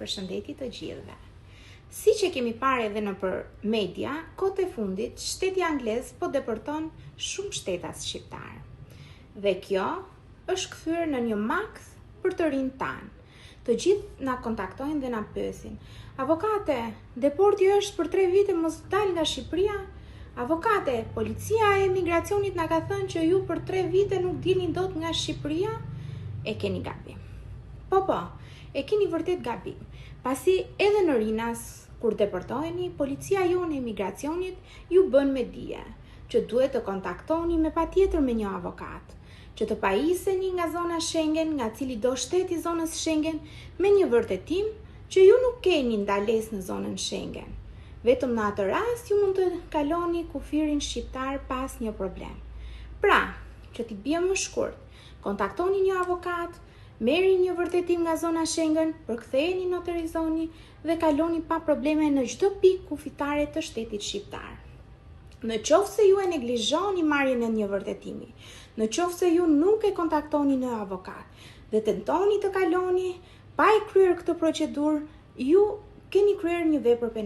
Përshëndetje të gjithëve. Siç e kemi parë edhe nëpër media, kohët e fundit shteti anglez po deporton shumë shtetas shqiptar. Dhe kjo është kthyer në një makt për të rinë tanë. Të gjithë na kontaktojnë dhe na pyesin: "Avokate, deporti është për 3 vite, mos dal nga Shqipëria?" "Avokate, policia e emigracionit na ka thënë që ju për 3 vite nuk dilni dot nga Shqipëria." E keni gabim. Po, e keni vërtet gabim. Pasi edhe në Rinas, kur deportoheni, policia jonë e emigracionit ju bën me dije që duhet të kontaktoni me patjetër me një avokat, që të pajiseni nga zona Schengen, nga cili do shtet i zonës Schengen, me një vërtetim që ju nuk keni ndalesë në zonën Schengen. Vetëm në atë rast ju mund të kaloni kufirin shqiptar pas një problem. Pra, që t'i bie më shkurt, kontaktoni një avokat, merri një vërtetim nga zona Schengen, përktheheni, notarizoni dhe kaloni pa probleme në çdo pikë kufitare të shtetit shqiptar. Në qoftë se ju e neglizhoni marrjen e një vërtetimi, në qoftë se ju nuk e kontaktoni në avokat dhe tentoni të kaloni pa e kryer këtë procedurë, ju keni kryer një vepër penale.